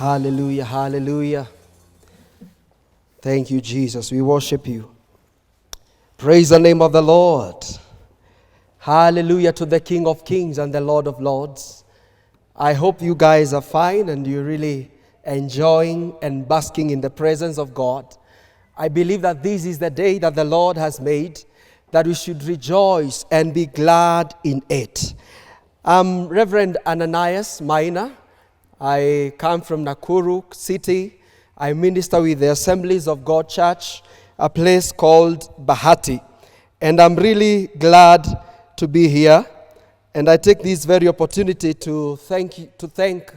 Hallelujah, hallelujah. Thank you, Jesus. We worship you. Praise the name of the Lord. Hallelujah to the King of Kings and the Lord of Lords. I hope you guys are fine and you're really enjoying and basking in the presence of God. I believe that this is the day that the Lord has made, that we should rejoice and be glad in it. I'm Reverend Ananiahs Minor. I come from Nakuru City. I minister with the Assemblies of God Church, a place called Bahati. And I'm really glad to be here. And I take this very opportunity to thank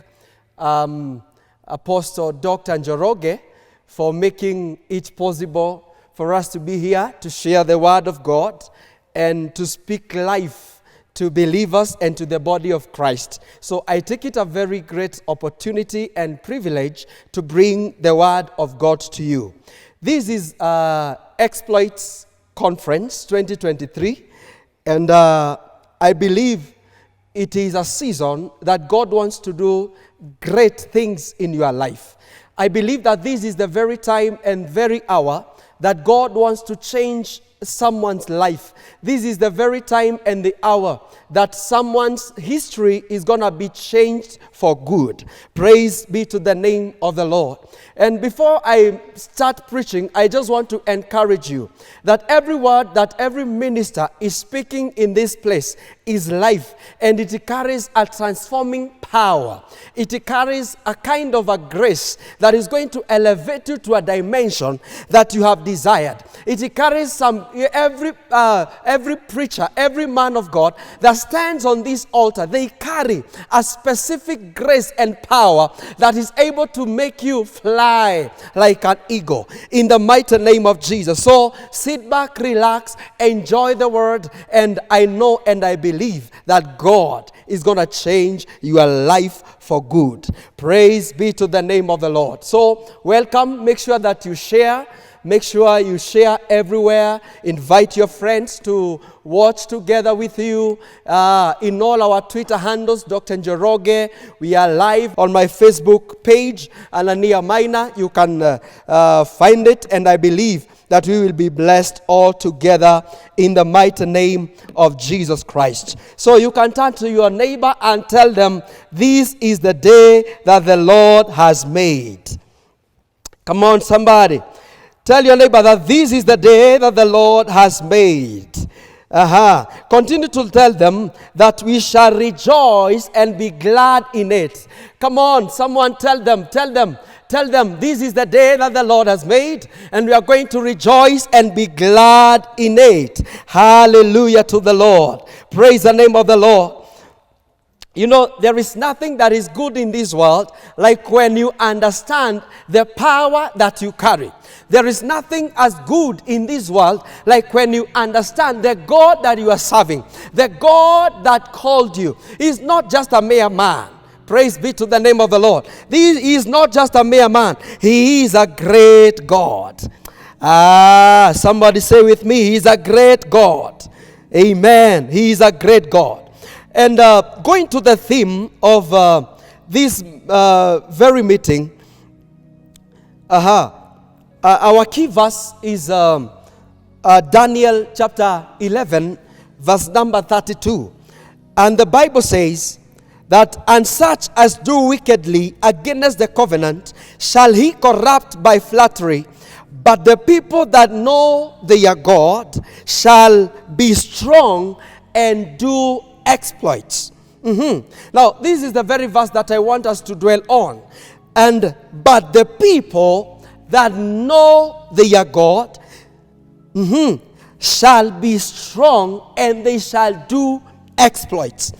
Apostle Dr. Njoroge for making it possible for us to be here to share the word of God and to speak life to believers and to the body of Christ. So I take it a very great opportunity and privilege to bring the word of God to you. This is Exploits Conference 2023, and I believe it is a season that God wants to do great things in your life. I believe that this is the very time and very hour that God wants to change someone's life. This is the very time and the hour that someone's history is going to be changed for good. Praise be to the name of the Lord. And before I start preaching, I just want to encourage you that every word that every minister is speaking in this place is life, and it carries a transforming power. It carries a kind of a grace that is going to elevate you to a dimension that you have desired. It carries every preacher, every man of God that stands on this altar, they carry a specific grace and power that is able to make you fly like an eagle in the mighty name of Jesus. So sit back, relax, enjoy the word, and I know and I believe that God is going to change your life for good. Praise be to the name of the Lord. So welcome. Make sure that you share. Make sure you share everywhere. Invite your friends to watch together with you. In all our Twitter handles, Dr. Njoroge. We are live on my Facebook page, Ananiahs Minor. You can find it, and I believe that we will be blessed all together in the mighty name of Jesus Christ. So you can turn to your neighbor and tell them, this is the day that the Lord has made. Come on, somebody. Tell your neighbor that this is the day that the Lord has made. Continue to tell them that we shall rejoice and be glad in it. Come on, someone tell them, this is the day that the Lord has made, and we are going to rejoice and be glad in it. Hallelujah to the Lord. Praise the name of the Lord. You know, there is nothing that is good in this world like when you understand the power that you carry. There is nothing as good in this world like when you understand the God that you are serving. The God that called you is not just a mere man. Praise be to the name of the Lord. He is not just a mere man. He is a great God. Somebody say with me, He is a great God. Amen. He is a great God. And going to the theme of this very meeting, our key verse is Daniel chapter 11, verse number 32. And the Bible says that, and such as do wickedly against the covenant shall he corrupt by flattery, but the people that know their God shall be strong and do exploits. Now, this is the very verse that I want us to dwell on. But the people that know their God shall be strong and they shall do exploits.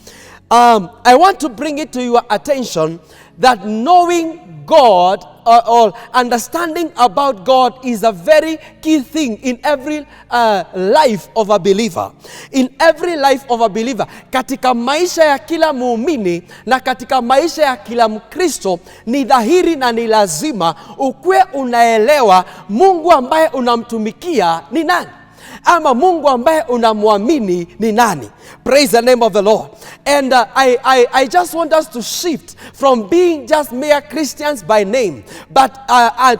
I want to bring it to your attention that knowing God or understanding about God is a very key thing in every life of a believer. In every life of a believer. Katika maisha ya kila muumini na katika maisha ya kila Mkristo ni dhahiri na ni lazima ukue unaelewa Mungu ambaye unamtumikia ni nani. Ama Mungu ambaye unamwamini ni nani? Praise the name of the Lord. And I just want us to shift from being just mere Christians by name, but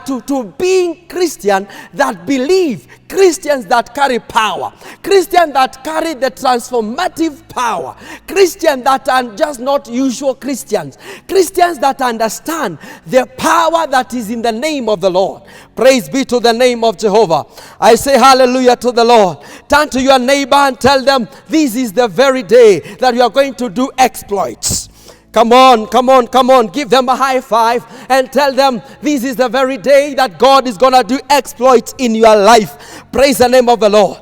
to being Christian that believe, Christians that carry power, Christians that carry the transformative power, Christians that are just not usual Christians, Christians that understand the power that is in the name of the Lord. Praise be to the name of Jehovah. I say hallelujah to the Lord. Turn to your neighbor and tell them, this is the very day that you are going to do exploits. Come on, come on, come on. Give them a high five and tell them this is the very day that God is going to do exploits in your life. Praise the name of the Lord.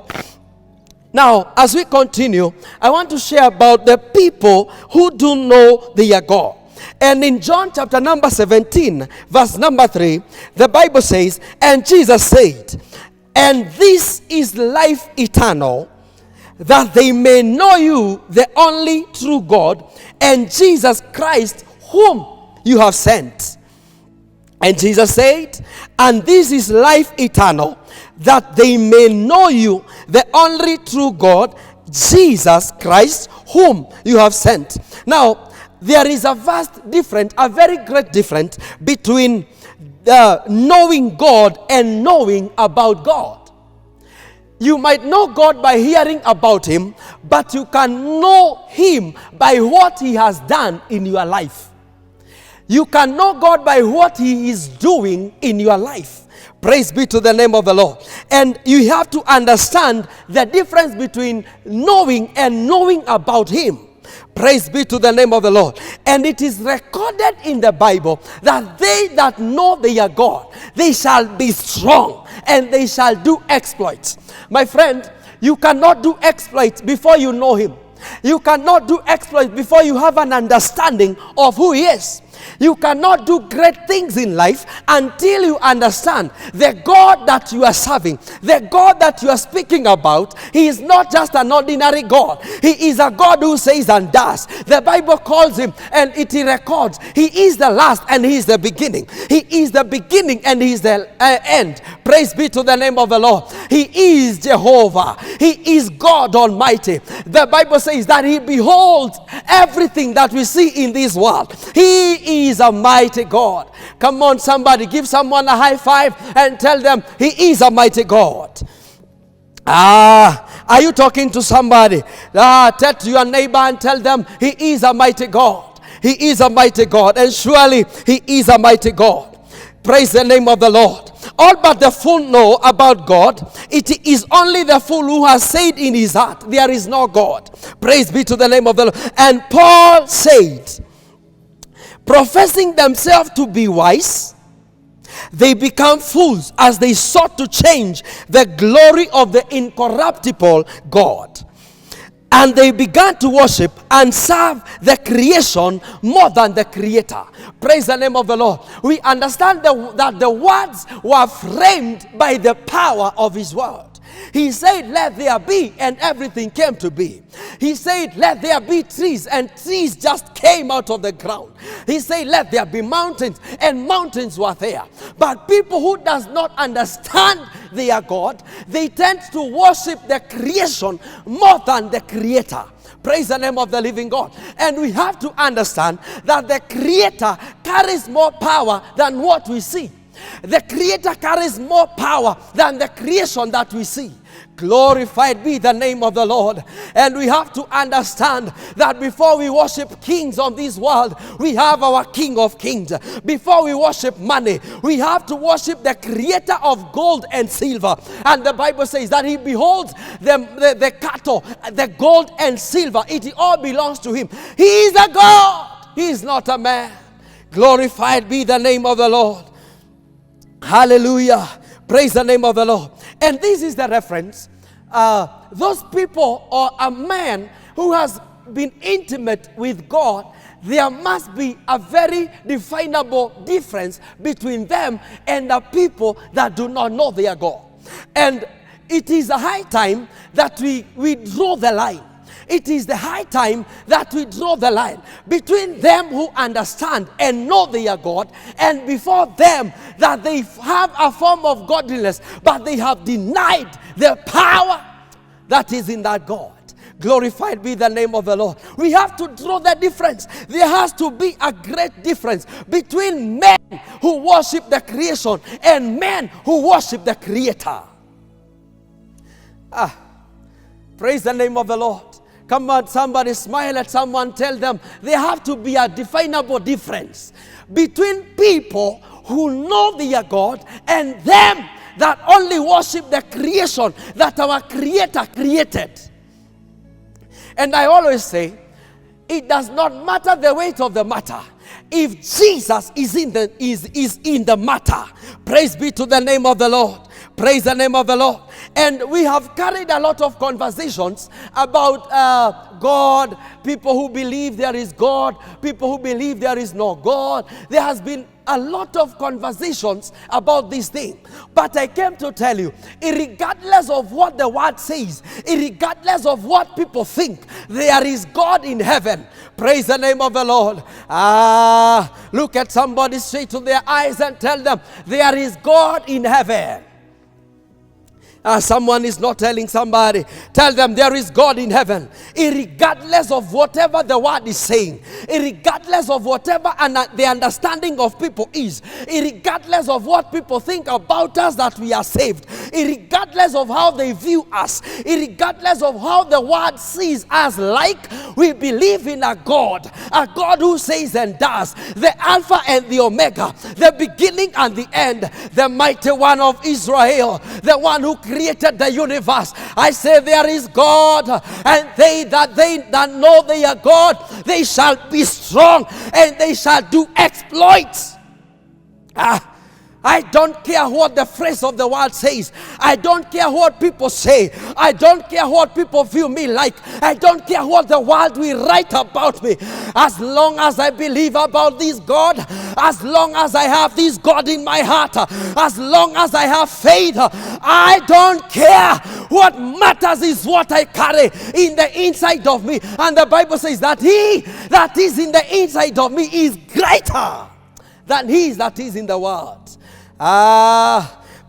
Now, as we continue, I want to share about the people who do know their God. And in John chapter number 17, verse number 3, the Bible says, and Jesus said, and this is life eternal, that they may know you, the only true God, and Jesus Christ, whom you have sent. And Jesus said, and this is life eternal, that they may know you, the only true God, Jesus Christ, whom you have sent. Now, there is a vast difference, a very great difference between knowing God and knowing about God. You might know God by hearing about him, but you can know him by what he has done in your life. You can know God by what he is doing in your life. Praise be to the name of the Lord. And you have to understand the difference between knowing and knowing about him. Praise be to the name of the Lord. And it is recorded in the Bible that they that know their God, they shall be strong and they shall do exploits. My friend, you cannot do exploits before you know him. You cannot do exploits before you have an understanding of who he is. You cannot do great things in life until you understand the God that you are serving, the God that you are speaking about. He is not just an ordinary God. He is a God who says and does. The Bible calls him and it records. He is the last and he is the beginning. He is the beginning and he is the end. Praise be to the name of the Lord. He is Jehovah. He is God Almighty. The Bible says that he beholds everything that we see in this world. He is a mighty God. Come on, somebody, give someone a high five and tell them he is a mighty God. Are you talking to somebody? Tell to your neighbor and tell them he is a mighty God. He is a mighty God, and surely he is a mighty God. Praise the name of the Lord. All but the fool know about God. It is only the fool who has said in his heart, there is no God. Praise be to the name of the Lord. And Paul said, professing themselves to be wise, they become fools as they sought to change the glory of the incorruptible God. And they began to worship and serve the creation more than the creator. Praise the name of the Lord. We understand that the words were framed by the power of his word. He said, let there be, and everything came to be. He said, let there be trees, and trees just came out of the ground. He said, let there be mountains, and mountains were there. But people who does not understand their God, they tend to worship the creation more than the creator. Praise the name of the living God. And we have to understand that the creator carries more power than what we see. The creator carries more power than the creation that we see. Glorified be the name of the Lord. And we have to understand that before we worship kings on this world, we have our King of Kings. Before we worship money, we have to worship the creator of gold and silver. And the Bible says that he beholds the cattle, the gold and silver. It all belongs to him. He is a God. He is not a man. Glorified be the name of the Lord. Hallelujah. Praise the name of the Lord. And this is the reference. Those people, or a man who has been intimate with God, there must be a very definable difference between them and the people that do not know their God. And it is a high time that we draw the line. It is the high time that we draw the line between them who understand and know they are God, and before them that they have a form of godliness, but they have denied the power that is in that God. Glorified be the name of the Lord. We have to draw the difference. There has to be a great difference between men who worship the creation and men who worship the Creator. Praise the name of the Lord. Come on, somebody smile at someone, tell them there have to be a definable difference between people who know they are God and them that only worship the creation that our Creator created. And I always say, it does not matter the weight of the matter if Jesus is in the matter. Praise be to the name of the Lord. Praise the name of the Lord. And we have carried a lot of conversations about God, people who believe there is God, people who believe there is no God. There has been a lot of conversations about this thing. But I came to tell you, regardless of what the word says, regardless of what people think, there is God in heaven. Praise the name of the Lord. Look at somebody straight to their eyes and tell them, there is God in heaven. Someone is not telling somebody, tell them there is God in heaven. Regardless of whatever the word is saying, regardless of whatever the understanding of people is, regardless of what people think about us that we are saved, regardless of how they view us, regardless of how the word sees us, like we believe in a God who says and does, the Alpha and the Omega, the beginning and the end, the mighty one of Israel, the one who created the universe. I say there is God, and they that know they are God, they shall be strong and they shall do exploits. I don't care what the phrase of the world says. I don't care what people say. I don't care what people view me like. I don't care what the world will write about me. As long as I believe about this God, as long as I have this God in my heart, as long as I have faith, I don't care. What matters is what I carry in the inside of me. And the Bible says that he that is in the inside of me is greater than he that is in the world.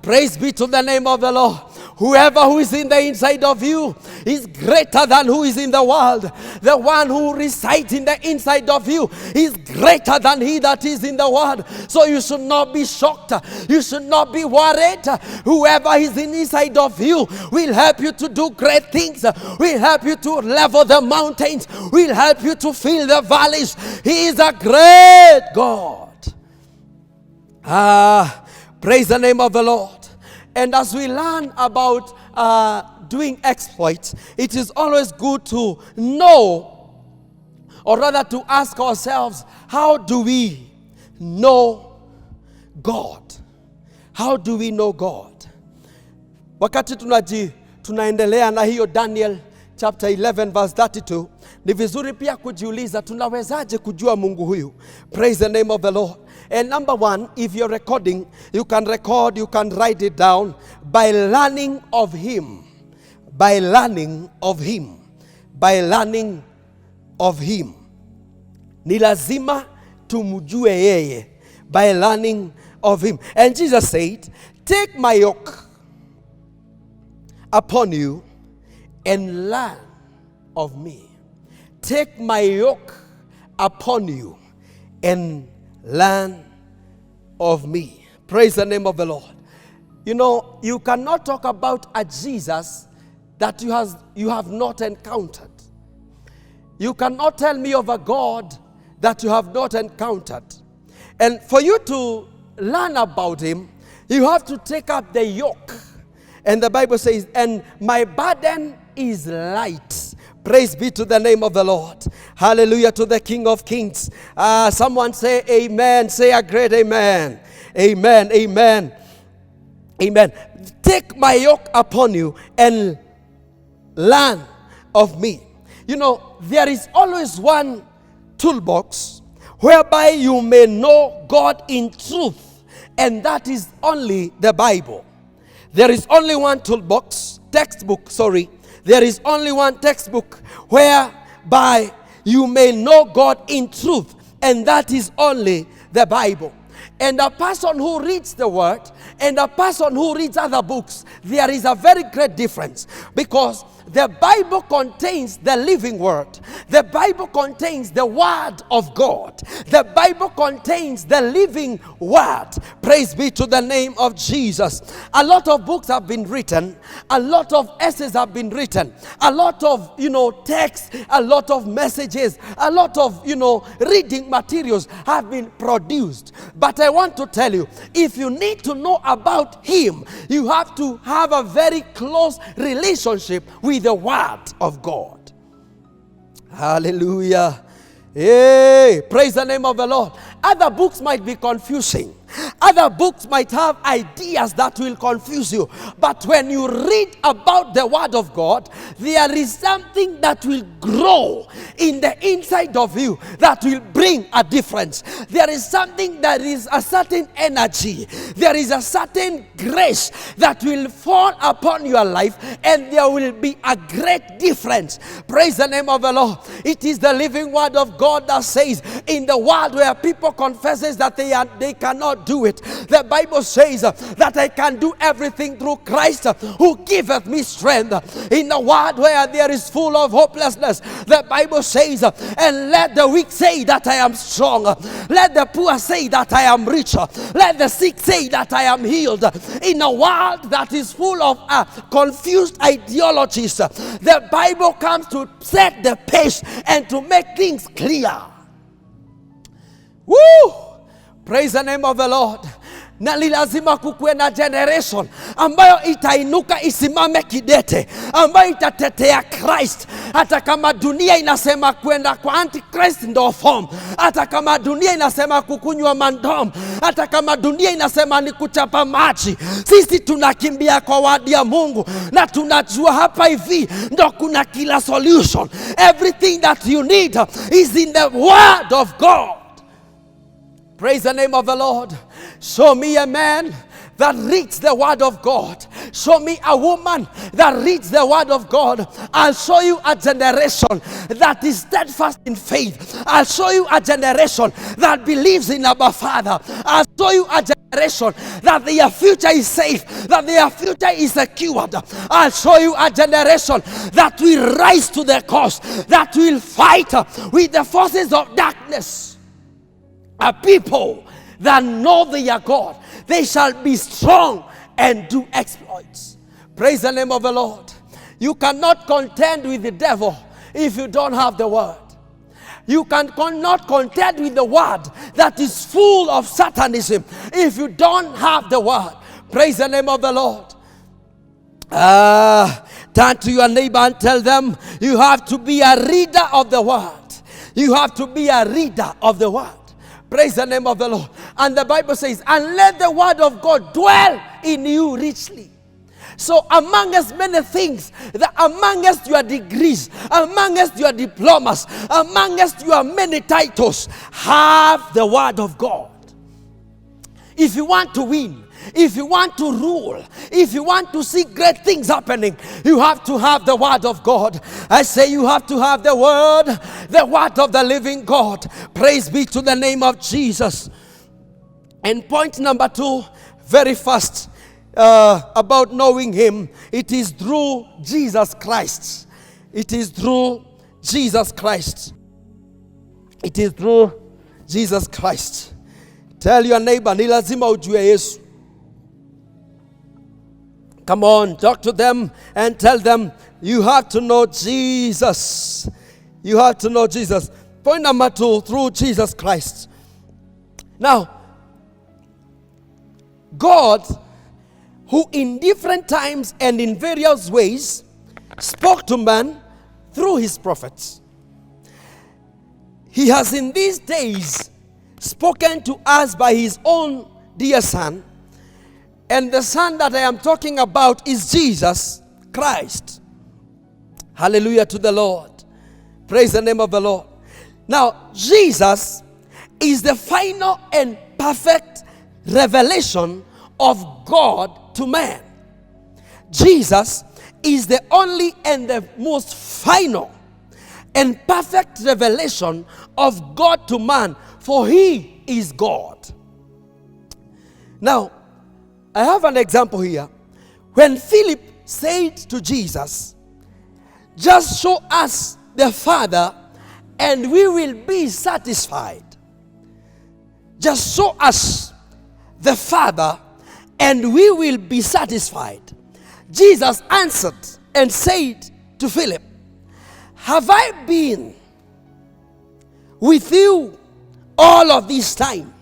Praise be to the name of the Lord. Whoever who is in the inside of you is greater than who is in the world. The one who resides in the inside of you is greater than he that is in the world. So you should not be shocked. You should not be worried. Whoever is inside of you will help you to do great things. Will help you to level the mountains. Will help you to fill the valleys. He is a great God. Praise the name of the Lord. And as we learn about doing exploits, it is always good to know, or rather to ask ourselves, how do we know God? How do we know God? Wakati tunaendelea na hiyo Daniel chapter 11 verse 32, ni vizuri pia kujiuliza tunawezaje kujua Mungu huyu. Praise the name of the Lord. And number one, if you're recording, you can record, you can write it down by learning of him. By learning of him. By learning of him. Ni lazima tumjue yeye. By learning of him. And Jesus said, take my yoke upon you and learn of me. Take my yoke upon you and learn of me. Praise the name of the Lord. You know, you cannot talk about a Jesus that you have not encountered. You cannot tell me of a God that you have not encountered. And for you to learn about him, you have to take up the yoke. And the Bible says, and my burden is light. Praise be to the name of the Lord. Hallelujah to the King of Kings. Someone say amen. Say a great amen. Amen. Amen. Amen. Take my yoke upon you and learn of me. You know, there is always one toolbox whereby you may know God in truth, and that is only the Bible. There is only one textbook, there is only one textbook whereby you may know God in truth, and that is only the Bible. And a person who reads the word and a person who reads other books, there is a very great difference, because the Bible contains the living word. The Bible contains the word of God. The Bible contains the living word. Praise be to the name of Jesus. A lot of books have been written. A lot of essays have been written. A lot of, text, a lot of messages, a lot of, reading materials have been produced. But I want to tell you, if you need to know about him, you have to have a very close relationship with the word of God. Hallelujah. Hey, praise the name of the Lord. Other books might be confusing. Other books might have ideas that will confuse you. But when you read about the word of God, there is something that will grow in the inside of you that will bring a difference. There is something that is a certain energy. There is a certain grace that will fall upon your life, and there will be a great difference. Praise the name of the Lord. It is the living word of God that says, in the world where people confesses that they cannot do it, the Bible says that I can do everything through Christ who giveth me strength. In the world where there is full of hopelessness, the Bible says, and let the weak say that I am strong. Let the poor say that I am rich. Let the sick say that I am healed. In a world that is full of confused ideologies, the Bible comes to set the pace and to make things clear. Woo! Praise the name of the Lord. Na lazima kukuwe na generation ambayo itainuka isimame kidete, ambayo itatetea Christ, hata kama dunia inasema kwenda kwa antichrist ndo form, hata kama dunia inasema kukunywa mandom, hata kama dunia inasema ni kuchapa maji, sisi tunakimbia kwa wadi ya Mungu, na tunajua hapa hivi ndo kuna kila solution. Everything that you need is in the word of God. Praise the name of the Lord. Show me a man that reads the word of God. Show me a woman that reads the word of God. I'll show you a generation that is steadfast in faith. I'll show you a generation that believes in Abba Father. I'll show you a generation that their future is safe, that their future is secured. I'll show you a generation that will rise to the cause, that will fight with the forces of darkness. A people that know their God, they shall be strong and do exploits. Praise the name of the Lord. You cannot contend with the devil if you don't have the word. You cannot contend with the word that is full of satanism if you don't have the word. Praise the name of the Lord. Turn to your neighbor and tell them, you have to be a reader of the word. You have to be a reader of the word. Praise the name of the Lord. And the Bible says, and let the word of God dwell in you richly. So amongst many things, amongst your degrees, amongst your diplomas, amongst your many titles, have the word of God. If you want to win, if you want to rule, if you want to see great things happening, you have to have the word of God. I say you have to have the word of the living God. Praise be to the name of Jesus. And point number 2, very fast, about knowing him. It is through Jesus Christ. It is through Jesus Christ. It is through Jesus Christ. Tell your neighbor, ni lazima ujue Yesu. Come on, talk to them and tell them, you have to know Jesus. You have to know Jesus. Point number 2, through Jesus Christ. Now, God, who in different times and in various ways spoke to man through his prophets, he has in these days spoken to us by his own dear Son. And the Son that I am talking about is Jesus Christ. Hallelujah to the Lord. Praise the name of the Lord. Now, Jesus is the final and perfect revelation of God to man. Jesus is the only and the most final and perfect revelation of God to man, for he is God. Now, I have an example here. When Philip said to Jesus, just show us the Father and we will be satisfied. Just show us the Father and we will be satisfied. Jesus answered and said to Philip, have I been with you all of this time,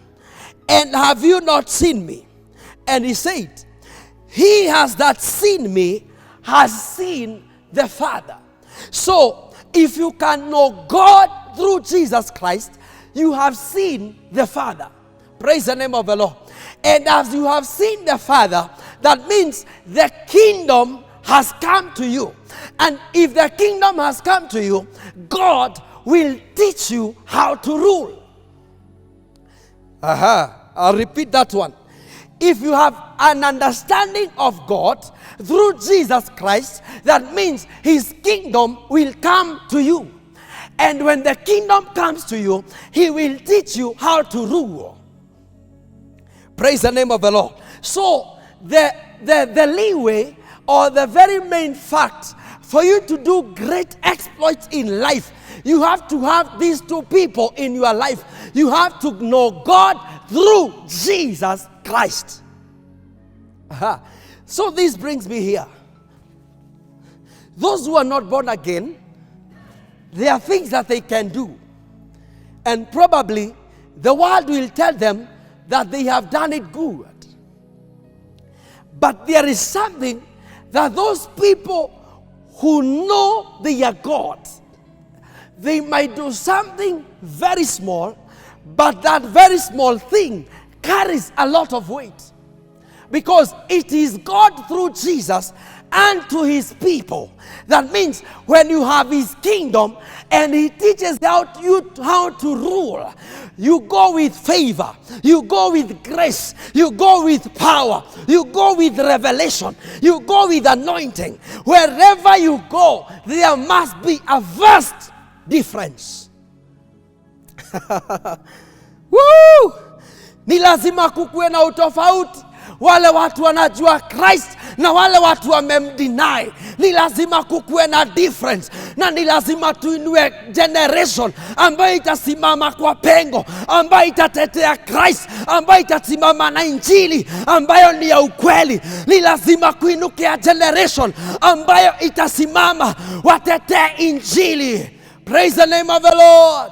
and have you not seen me? And he said, he has that seen me has seen the Father. So, if you can know God through Jesus Christ, you have seen the Father. Praise the name of the Lord. And as you have seen the Father, that means the kingdom has come to you. And if the kingdom has come to you, God will teach you how to rule. I'll repeat that one. If you have an understanding of God through Jesus Christ, that means his kingdom will come to you. And when the kingdom comes to you, he will teach you how to rule. Praise the name of the Lord. So the leeway, or the very main fact for you to do great exploits in life, you have to have these two people in your life. You have to know God through Jesus Christ. So this brings me here. Those who are not born again, there are things that they can do. And probably the world will tell them that they have done it good. But there is something that those people who know they are God, they might do something very small, but that very small thing carries a lot of weight. Because it is God through Jesus and to his people. That means when you have his kingdom and he teaches you how to rule, you go with favor, you go with grace, you go with power, you go with revelation, you go with anointing. Wherever you go, there must be a vast difference. Woo! Ni lazima kukuwe na utofauti. Wale watu wanajua Christ na wale watu wamemdeny. Ni lazima kukuwe na difference. Na ni lazima tuinue generation ambayo itasimama kwa pengo, ambayo itatetea Christ, ambayo itasimama na injili ambayo ni ya ukweli. Ni lazima kuinukia generation ambayo itasimama watetea injili. Praise the name of the Lord.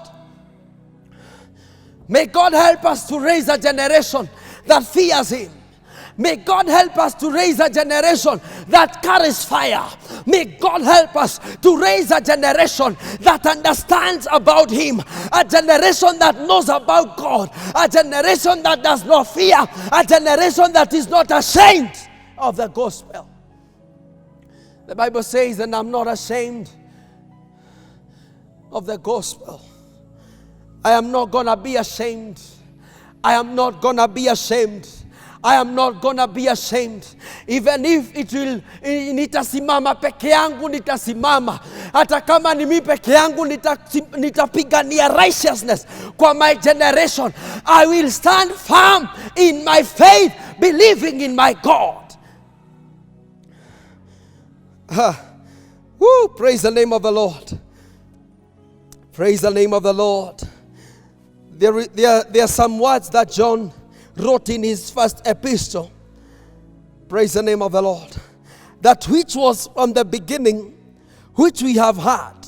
May God help us to raise a generation that fears him. May God help us to raise a generation that carries fire. May God help us to raise a generation that understands about him. A generation that knows about God. A generation that does not fear. A generation that is not ashamed of the gospel. The Bible says, and I'm not ashamed of the gospel. I am not going to be ashamed. I am not going to be ashamed. I am not going to be ashamed. Even if it will, nitasimama peke yangu, nitasimama. Hata kama ni mimi peke yangu, nitapigania righteousness kwa my generation. I will stand firm in my faith, believing in my God. Woo, praise the name of the Lord. Praise the name of the Lord. There are some words that John wrote in his first epistle. Praise the name of the Lord. That which was from the beginning, which we have heard,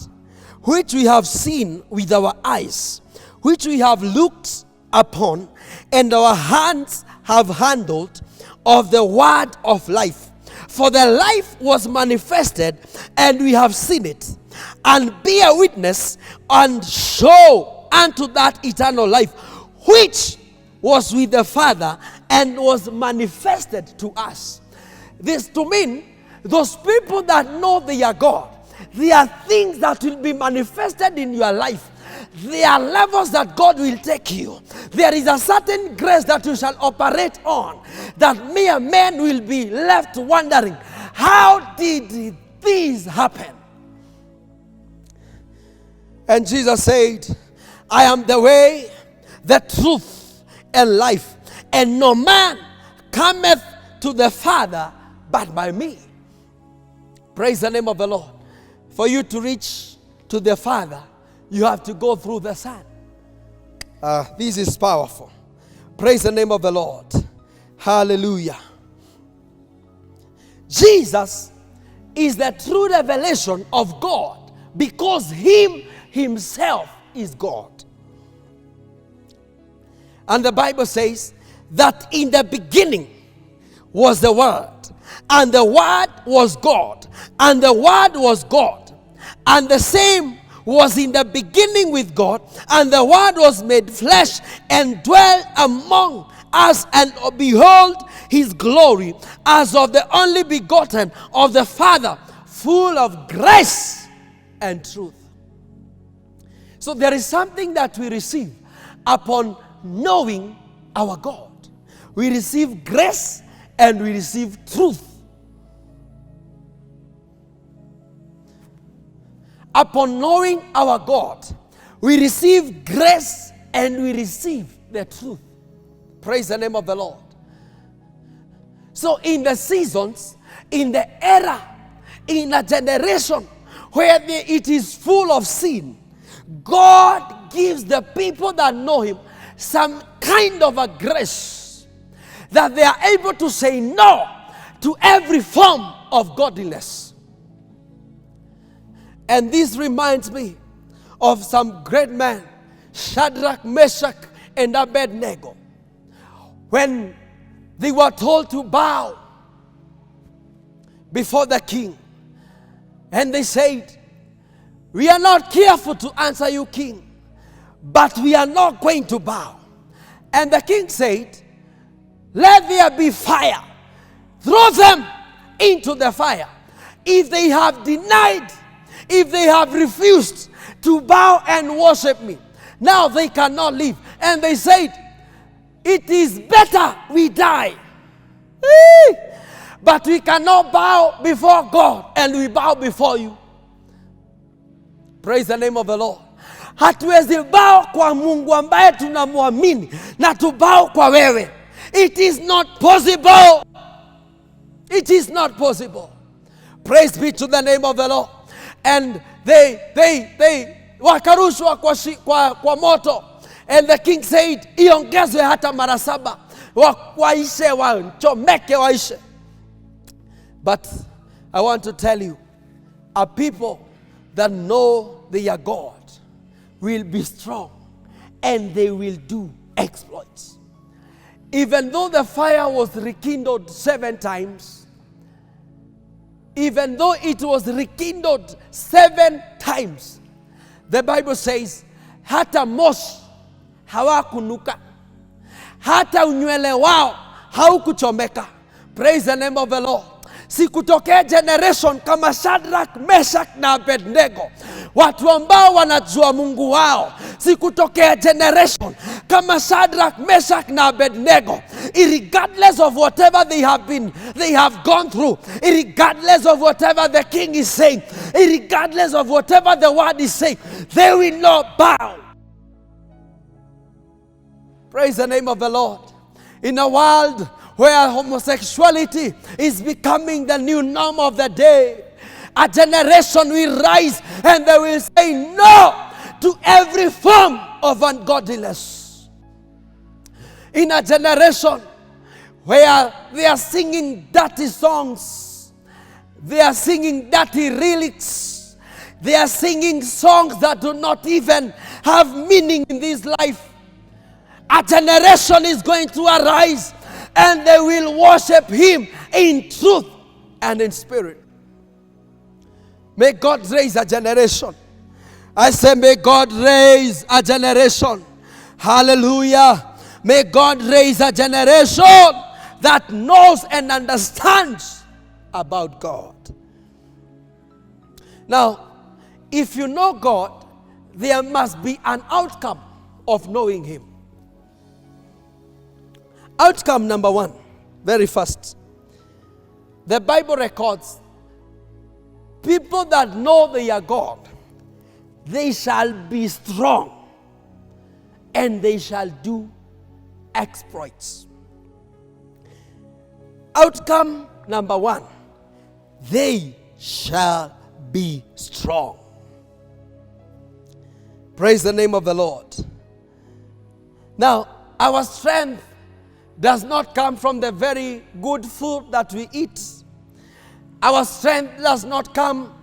which we have seen with our eyes, which we have looked upon, and our hands have handled of the word of life. For the life was manifested, and we have seen it, and bear witness, and show unto that eternal life, which was with the Father and was manifested to us. This to mean, those people that know they are God, there are things that will be manifested in your life. There are levels that God will take you. There is a certain grace that you shall operate on, that mere men will be left wondering, how did this happen? And Jesus said, I am the way, the truth, and life. And no man cometh to the Father but by me. Praise the name of the Lord. For you to reach to the Father, you have to go through the Son. This is powerful. Praise the name of the Lord. Hallelujah. Jesus is the true revelation of God because himself is God. And the Bible says that in the beginning was the Word, and the Word was God, and the Word was God, and the same was in the beginning with God, and the Word was made flesh and dwelt among us, and behold his glory as of the only begotten of the Father, full of grace and truth. So there is something that we receive upon knowing our God. We receive grace and we receive truth. Upon knowing our God, we receive grace and we receive the truth. Praise the name of the Lord. So in the seasons, in the era, in a generation where it is full of sin, God gives the people that know him some kind of a grace that they are able to say no to every form of godliness. And this reminds me of some great men, Shadrach, Meshach, and Abednego. When they were told to bow before the king, and they said, we are not careful to answer you, king, but we are not going to bow. And the king said, let there be fire. Throw them into the fire. If they have denied, if they have refused to bow and worship me, now they cannot live. And they said, it is better we die. But we cannot bow before God, and we bow before you. Praise the name of the Lord. Hatuwezi bow kwa Mungu ambaye tunamwamini na tubao kwa wewe. It is not possible. It is not possible. Praise be to the name of the Lord. And they wakarushwa kwa moto. And the king said, iongezwe hata mara 7. Waishe wachomeke waishe. But I want to tell you, a people that know their God will be strong and they will do exploits. Even though the fire was rekindled 7 times, even though it was rekindled 7 times, the Bible says, hata moshi hawakunuka, hata unywele wao haukuchomeka. Praise the name of the Lord. Sikutokea generation kama Shadrach, Meshach na Abednego, watu ambao wanajua Mungu wao. Sikutokea generation kama Shadrach, Meshach na Abednego, regardless of whatever they have gone through, regardless of whatever the king is saying, regardless of whatever the word is saying, they will not bow. Praise the name of the Lord. In a world where homosexuality is becoming the new norm of the day, a generation will rise and they will say no to every form of ungodliness. In a generation where they are singing dirty songs, they are singing dirty lyrics, they are singing songs that do not even have meaning in this life, a generation is going to arise and they will worship him in truth and in spirit. May God raise a generation. I say, may God raise a generation. Hallelujah. May God raise a generation that knows and understands about God. Now, if you know God, there must be an outcome of knowing him. Outcome number 1, very fast. the Bible records, people that know they are God, they shall be strong and they shall do exploits. Outcome number 1, they shall be strong. Praise the name of the Lord. Now, our strength does not come from the very good food that we eat. Our strength does not come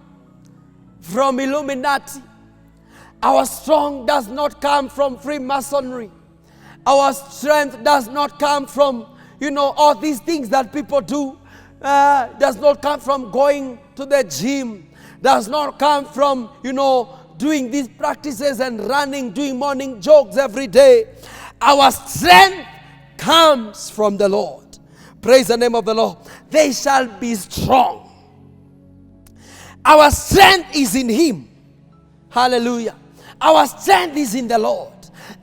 from Illuminati. Our strength does not come from Freemasonry. Our strength does not come from, all these things that people do. Does not come from going to the gym. Does not come from, doing these practices and running, doing morning jogs every day. Our strength comes from the Lord. Praise the name of the Lord. They shall be strong. Our strength is in Him. Hallelujah. Our strength is in the Lord.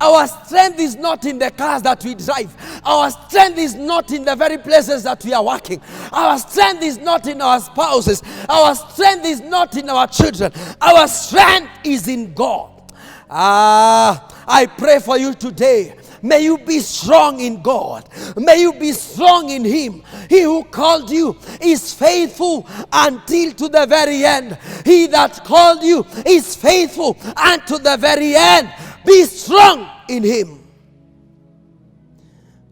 Our strength is not in the cars that we drive. Our strength is not in the very places that we are working. Our strength is not in our spouses. Our strength is not in our children. Our strength is in God. I pray for you today. May you be strong in God. May you be strong in Him. He who called you is faithful until to the very end. He that called you is faithful unto the very end. Be strong in Him.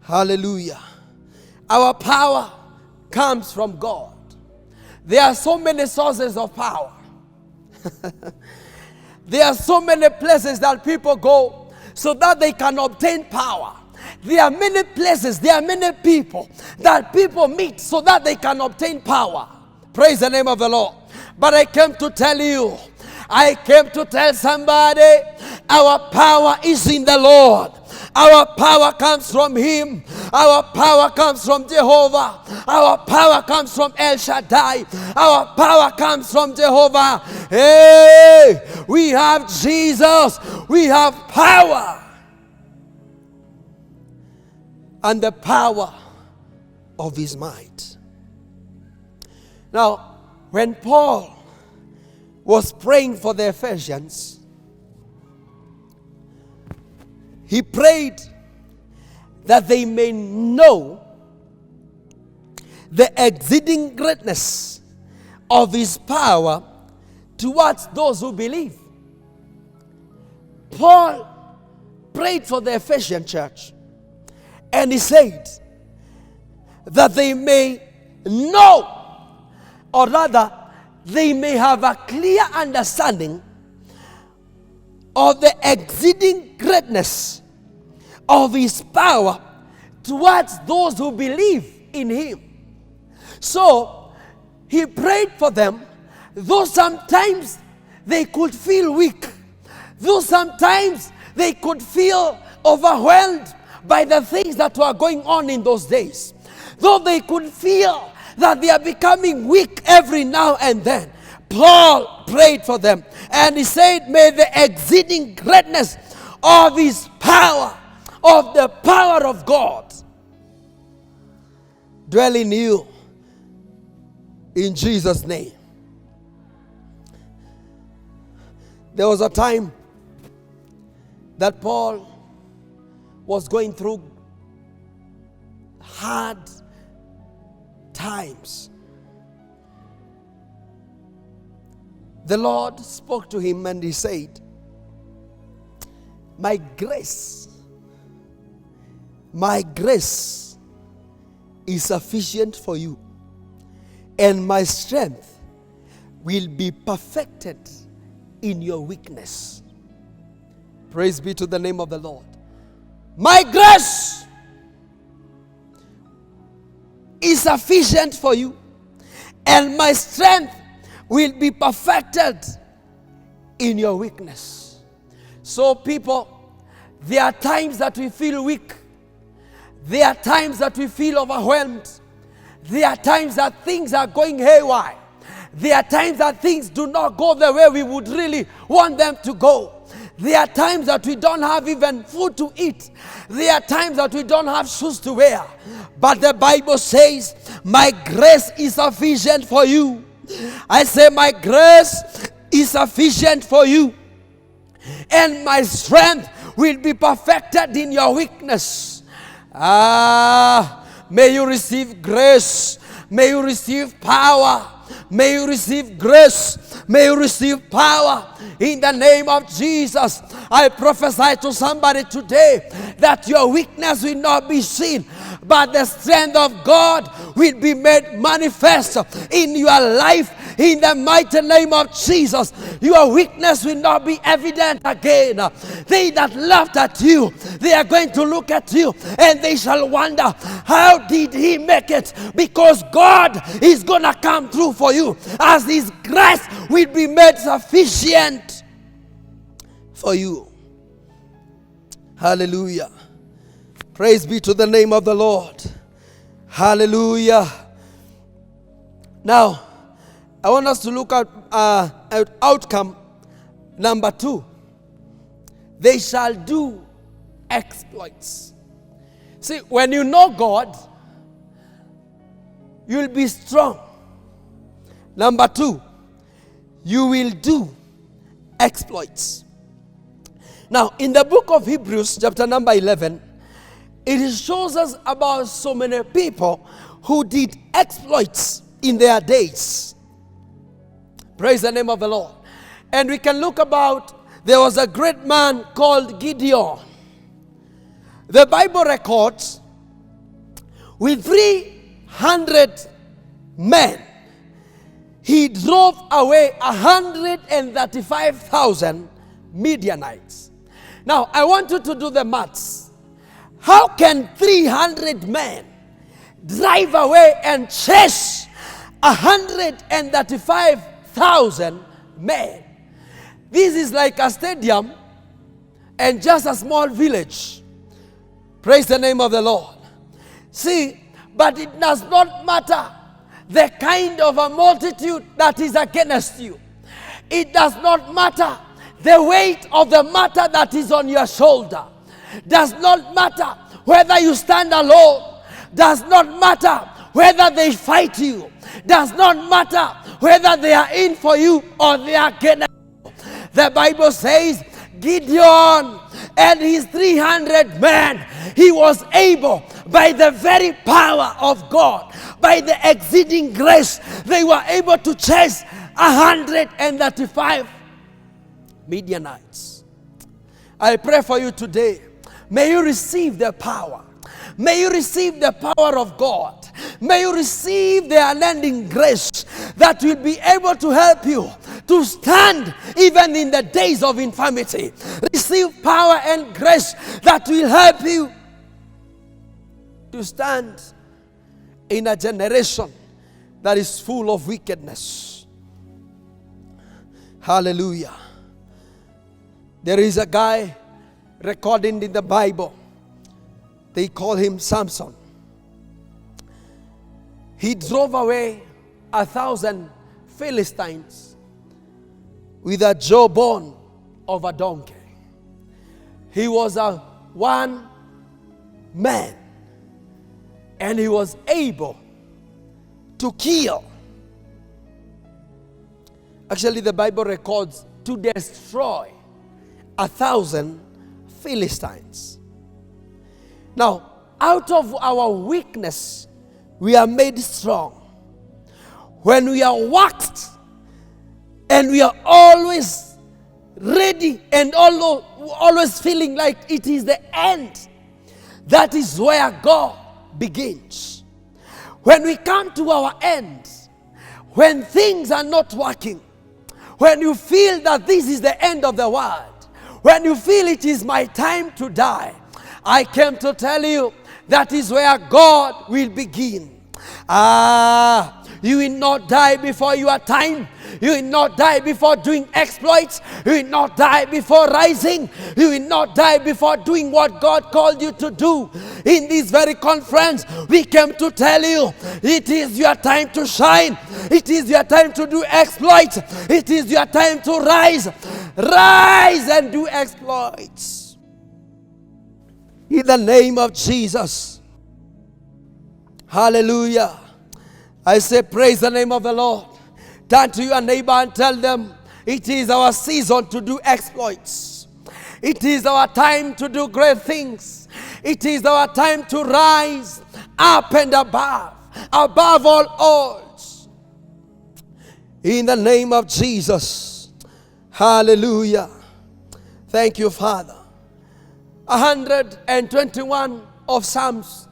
Hallelujah. Our power comes from God. There are so many sources of power. There are so many places that people go so that they can obtain power. There are many places, there are many people that people meet so that they can obtain power. Praise the name of the Lord. But I came to tell you, I came to tell somebody, our power is in the Lord. Our power comes from Him. Our power comes from Jehovah. Our power comes from El Shaddai. Our power comes from Jehovah. Hey, we have Jesus. We have power. And the power of His might. Now, when Paul was praying for the Ephesians, he prayed that they may know the exceeding greatness of His power towards those who believe. Paul prayed for the Ephesian church, and he said that they may know, or rather, they may have a clear understanding of the exceeding greatness of His power towards those who believe in Him. So, he prayed for them, though sometimes they could feel weak, though sometimes they could feel overwhelmed by the things that were going on in those days, though they could feel that they are becoming weak every now and then. Paul prayed for them, and he said, may the exceeding greatness of His power, of the power of God, dwell in you, in Jesus' name. There was a time that Paul was going through hard times. The Lord spoke to him and He said, my grace is sufficient for you, and my strength will be perfected in your weakness. Praise be to the name of the Lord. My grace is sufficient for you, and my strength will be perfected in your weakness. So people, there are times that we feel weak. There are times that we feel overwhelmed. There are times that things are going haywire. There are times that things do not go the way we would really want them to go. There are times that we don't have even food to eat. There are times that we don't have shoes to wear. But the Bible says, my grace is sufficient for you. I say, my grace is sufficient for you. And my strength will be perfected in your weakness. May you receive grace. May you receive power. May you receive grace. May you receive power in the name of Jesus. I prophesy to somebody today that your weakness will not be seen, but the strength of God will be made manifest in your life in the mighty name of Jesus. Your weakness will not be evident again. They that laughed at you, they are going to look at you and they shall wonder, how did he make it? Because God is going to come through for you, as his grace will be made sufficient for you. Hallelujah. Praise be to the name of the Lord. Hallelujah. Now, I want us to look at outcome number 2. They shall do exploits. See, when you know God, you'll be strong. Number 2, you will do exploits. Now, in the book of Hebrews, chapter number 11, it shows us about so many people who did exploits in their days. Praise the name of the Lord. And we can look about, there was a great man called Gideon. The Bible records, with 300 men, he drove away 135,000 Midianites. Now, I want you to do the maths. How can 300 men drive away and chase 135,000 men? This is like a stadium and just a small village. Praise the name of the Lord. See, but it does not matter the kind of a multitude that is against you. It does not matter the weight of the matter that is on your shoulder. Does not matter whether you stand alone. Does not matter whether they fight you. Does not matter whether they are in for you or they are against you. The Bible says Gideon and his 300 men, he was able, by the very power of God, by the exceeding grace, they were able to chase 135 Midianites. I pray for you today. May you receive the power. May you receive the power of God. May you receive the unending grace that will be able to help you to stand even in the days of infirmity. Receive power and grace that will help you to stand in a generation that is full of wickedness. Hallelujah. There is a guy recorded in the Bible. They call him Samson. He drove away 1,000 Philistines with a jawbone of a donkey. He was a one man, and he was able to kill. Actually, the Bible records to destroy 1,000 Philistines. Now, out of our weakness, we are made strong. When we are waxed and we are always ready and always feeling like it is the end, that is where God begins. When we come to our end, when things are not working, when you feel that this is the end of the world, when you feel it is my time to die, I came to tell you that is where God will begin. You will not die before your time. You will not die before doing exploits. You will not die before rising. You will not die before doing what God called you to do. In this very conference, we came to tell you, it is your time to shine. It is your time to do exploits. It is your time to rise. rise and do exploits. In the name of Jesus. Hallelujah. I say, praise the name of the Lord. Turn to your neighbor and tell them, it is our season to do exploits. It is our time to do great things. It is our time to rise up and above all odds. In the name of Jesus. Hallelujah. Thank you, Father. 121 of Psalms,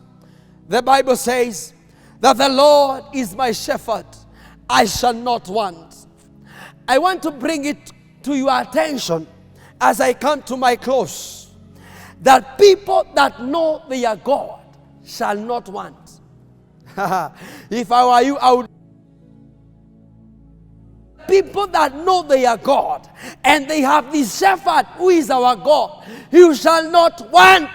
the Bible says that the Lord is my shepherd, I shall not want. I want to bring it to your attention as I come to my close, that people that know their God shall not want. If I were you, I would. People that know their God and they have this shepherd who is our God, you shall not want.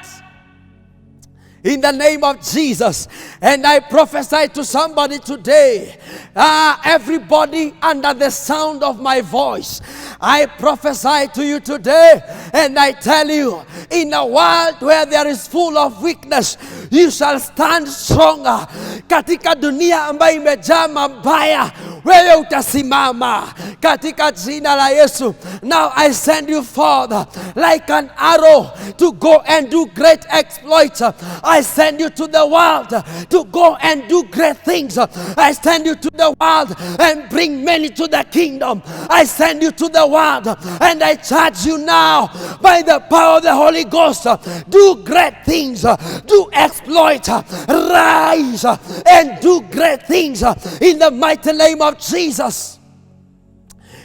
In the name of Jesus. And I prophesy to somebody today, everybody under the sound of my voice, I prophesy to you today, and I tell you, in a world where there is full of weakness, you shall stand stronger. Katika dunia ambayo imejaa mabaya, wewe utasimama katika jina la Yesu. Now I send you forth like an arrow to go and do great exploits. I send you to the world to go and do great things. I send you to the world and bring many to the kingdom. I send you to the world and I charge you now by the power of the Holy Ghost. Do great things. Do exploit. Rise and do great things in the mighty name of Jesus.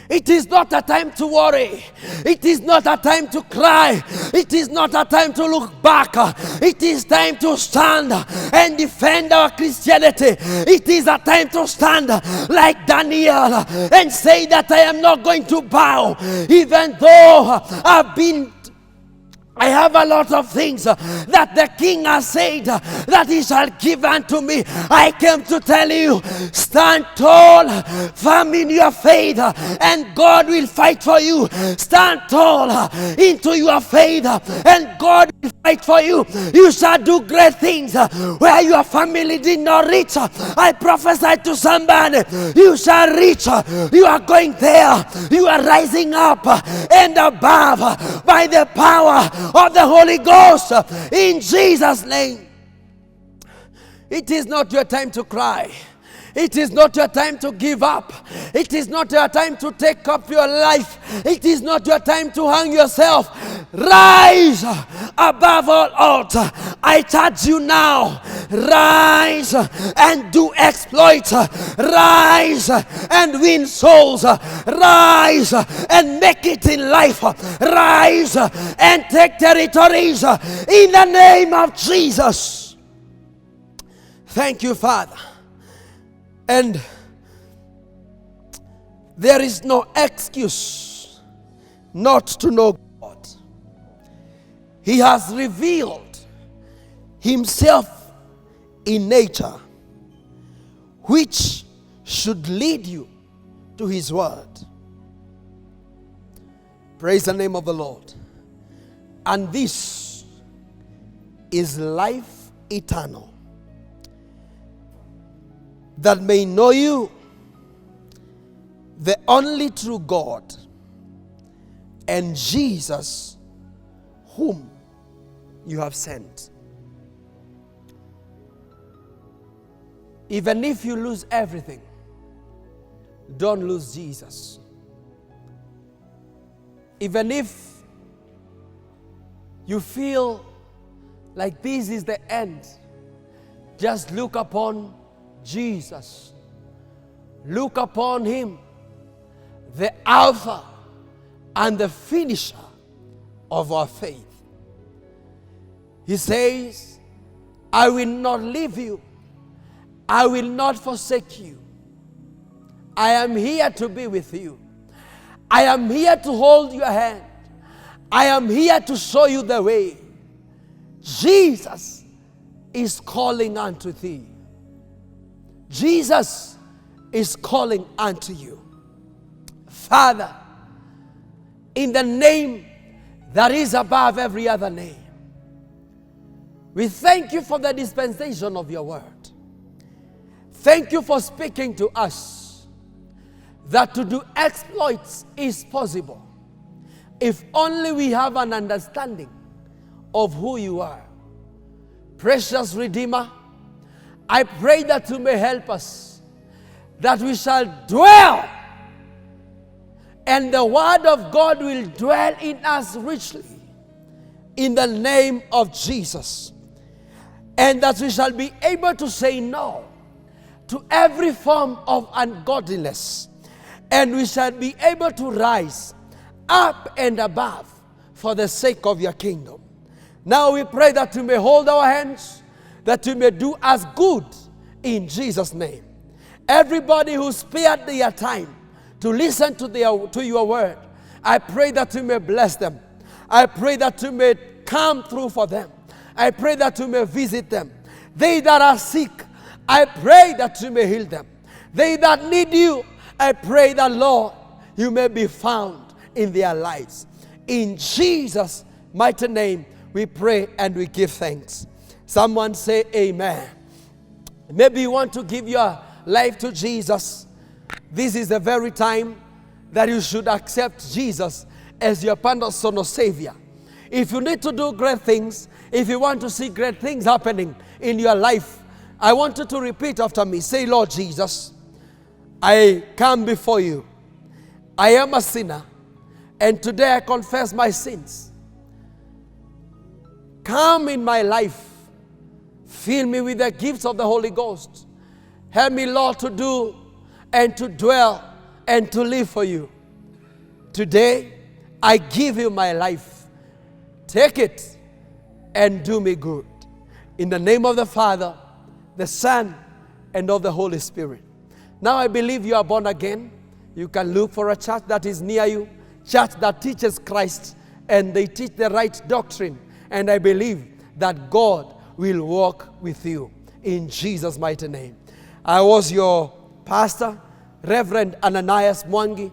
It is not a time to worry. It is not a time to cry. It is not a time to look back. It is time to stand and defend our Christianity. It is a time to stand like Daniel and say that I am not going to bow, even though I have a lot of things that the king has said that he shall give unto me. I came to tell you, stand tall, firm in your faith, and God will fight for you. Stand tall into your faith, and God will fight for you. You shall do great things where your family did not reach. I prophesy to somebody, you shall reach. You are going there. You are rising up and above by the power of the Holy Ghost in Jesus' name. It is not your time to cry. It is not your time to give up. It is not your time to take up your life. It is not your time to hang yourself. Rise above all odds. I charge you now. Rise and do exploits. Rise and win souls. Rise and make it in life. Rise and take territories in the name of Jesus. Thank you, Father. And there is no excuse not to know God. He has revealed himself in nature, which should lead you to his word. Praise the name of the Lord. And this is life eternal, that may know you, the only true God, and Jesus, whom you have sent. Even if you lose everything, don't lose Jesus. Even if you feel like this is the end, just look upon Jesus. Look upon him, the Alpha and the finisher of our faith. He says, I will not leave you. I will not forsake you. I am here to be with you. I am here to hold your hand. I am here to show you the way. Jesus is calling unto thee. Jesus is calling unto you. Father, in the name that is above every other name. We thank you for the dispensation of your word. Thank you for speaking to us that to do exploits is possible if only we have an understanding of who you are. Precious Redeemer, I pray that you may help us, that we shall dwell, and the word of God will dwell in us richly, in the name of Jesus. And that we shall be able to say no to every form of ungodliness. And we shall be able to rise up and above for the sake of your kingdom. Now we pray that you may hold our hands, that you may do us good in Jesus' name. Everybody who spared their time to listen to your word, I pray that you may bless them. I pray that you may come through for them. I pray that you may visit them. They that are sick, I pray that you may heal them. They that need you, I pray that, Lord, you may be found in their lives. In Jesus' mighty name, we pray and we give thanks. Someone say amen. Maybe you want to give your life to Jesus. This is the very time that you should accept Jesus as your personal Savior. If you need to do great things, if you want to see great things happening in your life, I want you to repeat after me. Say, Lord Jesus, I come before you. I am a sinner, and today I confess my sins. Come in my life. Fill me with the gifts of the Holy Ghost. Help me, Lord, to do and to dwell and to live for you. Today, I give you my life. Take it and do me good. In the name of the Father, the Son, and of the Holy Spirit. Now I believe you are born again. You can look for a church that is near you, church that teaches Christ, and they teach the right doctrine. And I believe that God will walk with you in Jesus' mighty name. I was your pastor, Reverend Ananiahs Mwangi,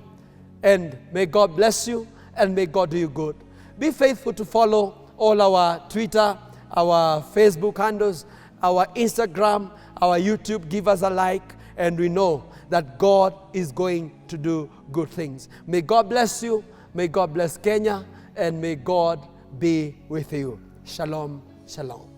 and may God bless you and may God do you good. Be faithful to follow all our Twitter, our Facebook handles, our Instagram, our YouTube. Give us a like, and we know that God is going to do good things. May God bless you. May God bless Kenya, and may God be with you. Shalom, shalom.